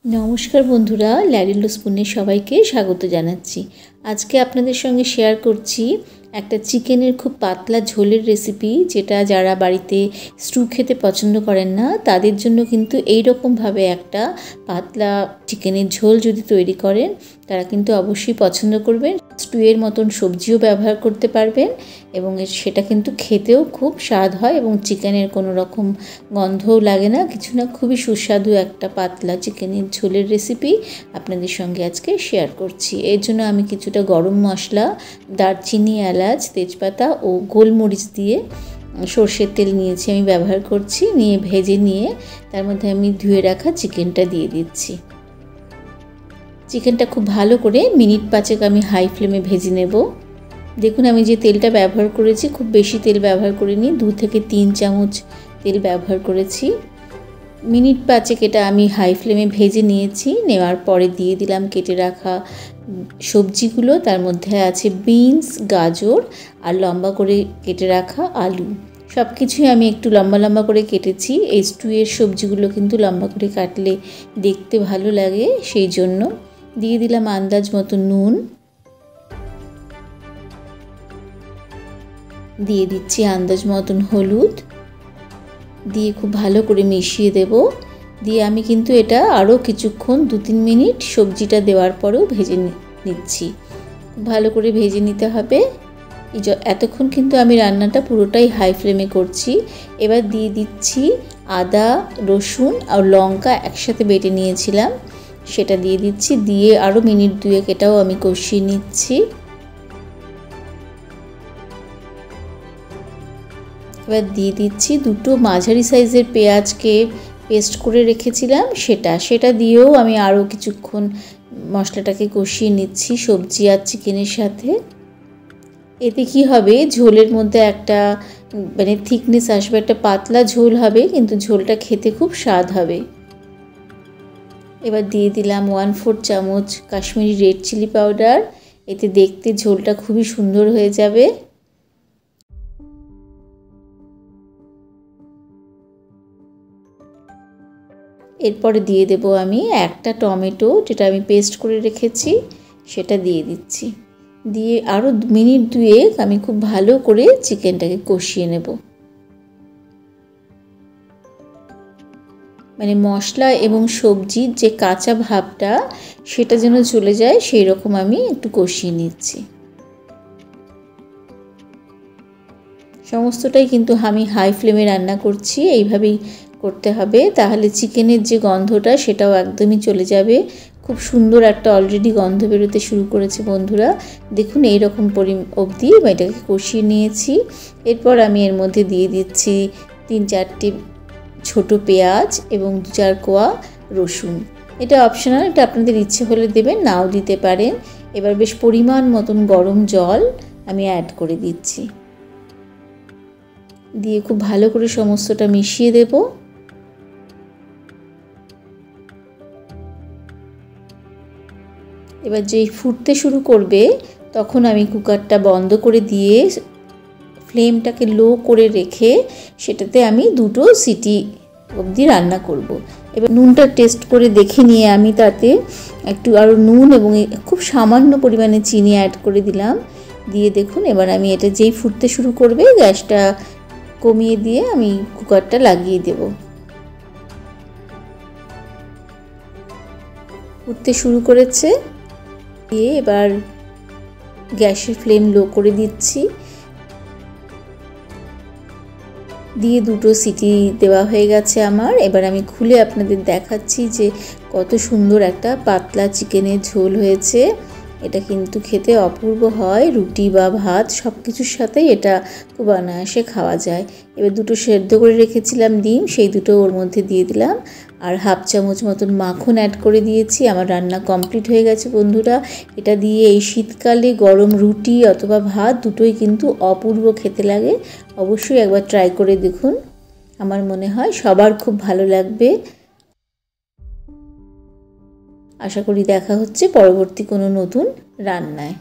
নমস্কার বন্ধুরা, ল্যারিলো স্পুনে সবাইকে স্বাগত জানাচ্ছি। আজকে আপনাদের সঙ্গে শেয়ার করছি একটা চিকেনের খুব পাতলা ঝোলের রেসিপি, যেটা যারা বাড়িতে স্টু খেতে পছন্দ করেন না তাদের জন্য কিন্তু এই রকমভাবে একটা পাতলা চিকেনের ঝোল যদি তৈরি করেন তারা কিন্তু অবশ্যই পছন্দ করবেন। স্টুয়ের মতন সবজিও ব্যবহার করতে পারবেন এবং সেটা কিন্তু খেতেও খুব স্বাদ হয় এবং চিকেনের কোনো রকম গন্ধও লাগে না, কিছু না। খুবই সুস্বাদু একটা পাতলা চিকেনের ঝোলের রেসিপি আপনাদের সঙ্গে আজকে শেয়ার করছি। এর জন্য আমি কিছুটা গরম মশলা, দারচিনি, এলাচ, তেজপাতা ও গোলমরিচ দিয়ে সর্ষের তেল নিয়েছি, আমি ব্যবহার করছি। নিয়ে ভেজে নিয়ে তার মধ্যে আমি ধুয়ে রাখা চিকেনটা দিয়ে দিচ্ছি। চিকেনটা খুব ভালো করে মিনিট 5 আমি হাই ফ্লেমে ভেজে নেব। দেখুন, আমি যে তেলটা ব্যবহার করেছি খুব বেশি তেল ব্যবহার করিনি, 2 থেকে 3 চামচ তেল ব্যবহার করেছি। মিনিট 5 এটা আমি হাই ফ্লেমে ভেজে নিয়েছি। নেওয়ার পরে দিয়ে দিলাম কেটে রাখা সবজিগুলো। তার মধ্যে আছে বিনস, গাজর আর লম্বা করে কেটে রাখা আলু। সব কিছুই আমি একটু লম্বা লম্বা করে কেটেছি। এই স্টুয়ের সবজিগুলো কিন্তু লম্বা করে কাটলে দেখতে ভালো লাগে, সেই জন্য। দিয়ে দিলাম আন্দাজ মতো নুন, দিয়ে দিচ্ছি আন্দাজ মতন হলুদ, দিয়ে খুব ভালো করে মিশিয়ে দেব। দিয়ে আমি কিন্তু এটা আরও কিছুক্ষণ 2-3 মিনিট সবজিটা দেওয়ার পরেও ভেজে নিচ্ছি। ভালো করে ভেজে নিতে হবে। এতক্ষণ কিন্তু আমি রান্নাটা পুরোটাই হাই ফ্লেমে করছি। এবার দিয়ে দিচ্ছি আদা, রসুন আর লঙ্কা একসাথে বেটে নিয়েছিলাম, সেটা দিয়ে দিচ্ছি। দিয়ে আরও মিনিট 2 এটাও আমি কষিয়ে নিচ্ছি। এবার দিয়ে দিচ্ছি 2 মাঝারি সাইজের পেঁয়াজকে পেস্ট করে রেখেছিলাম, সেটা দিয়েও আমি আরও কিছুক্ষণ মশলাটাকে কষিয়ে নিচ্ছি সবজি আর চিকেনের সাথে। এতে কি হবে, ঝোলের মধ্যে একটা থিকনেস আসবে, একটা পাতলা ঝোল হবে, কিন্তু ঝোলটা খেতে খুব স্বাদ হবে। এবার দিয়ে দিলাম 1/4 চামচ কাশ্মীরি রেড চিলি পাউডার। এতে দেখতে ঝোলটা খুবই সুন্দর হয়ে যাবে। এরপরে দিয়ে দেব আমি একটা টমেটো, যেটা আমি পেস্ট করে রেখেছি, সেটা দিয়ে দিচ্ছি। দিয়ে আরও মিনিট 2 আমি খুব ভালো করে চিকেনটাকে কষিয়ে নেব। মশলা এবং সবজির যে কাঁচা ভাবটা সেটা যেন চলে যায়, সেই রকম আমি একটু কষিয়ে নিচ্ছি। সমস্তটাই কিন্তু আমি হাই ফ্লেমে রান্না করছি, এইভাবেই করতে হবে, তাহলে চিকেনের যে গন্ধটা সেটাও একদমই চলে যাবে। খুব সুন্দর একটা অলরেডি গন্ধ বেরোতে শুরু করেছে বন্ধুরা। দেখুন, এইরকম অবধি এটাকে কষিয়ে নিয়েছি। এরপর আমি এর মধ্যে দিয়ে দিচ্ছি 3-4টি ছোট পেঁয়াজ এবং 2-4 কোয়া রসুন। এটা অপশনাল, এটা আপনাদের ইচ্ছে হলে দেবেন, নাও দিতে পারেন। এবার বেশ পরিমাণ মতন গরম জল আমি অ্যাড করে দিচ্ছি। দিয়ে খুব ভালো করে সমস্তটা মিশিয়ে দেব। এবার যেই ফুটতে শুরু করবে তখন আমি কুকারটা বন্ধ করে দিয়ে ফ্লেমটাকে লো করে রেখে সেটাতে আমি 2 সিটি অবধি রান্না করব। এবার নুনটা টেস্ট করে দেখে নিয়ে আমি তাতে একটু আরও নুন এবং খুব সামান্য পরিমাণে চিনি অ্যাড করে দিলাম। দিয়ে দেখুন, এবার আমি এটা যেই ফুটতে শুরু করবে গ্যাসটা কমিয়ে দিয়ে আমি কুকারটা লাগিয়ে দেব। ফুটতে শুরু করেছে, দিয়ে এবার গ্যাসের ফ্লেম লো করে দিচ্ছি। দিয়ে 2 সিটি দেওয়া হয়ে গেছে আমার। এবার আমি খুলে আপনাদের দেখাচ্ছি যে কত সুন্দর একটা পাতলা চিকেনের ঝোল হয়েছে। এটা কিন্তু খেতে অপূর্ব হয়, রুটি বা ভাত সব কিছুর সাথেই এটা খুব অনায়াসে খাওয়া যায়। এবার 2 সেদ্ধ করে রেখেছিলাম ডিম, সেই 2 ওর মধ্যে দিয়ে দিলাম আর 1/2 চামচ মতন মাখন অ্যাড করে দিয়েছি। আমার রান্না কমপ্লিট হয়ে গেছে বন্ধুরা। এটা দিয়ে এই শীতকালে গরম রুটি অথবা ভাত দুটোই কিন্তু অপূর্ব খেতে লাগে। অবশ্যই একবার ট্রাই করে দেখুন, আমার মনে হয় সবার খুব ভালো লাগবে। আশা করি দেখা হচ্ছে পরবর্তী কোনো নতুন রান্নায়।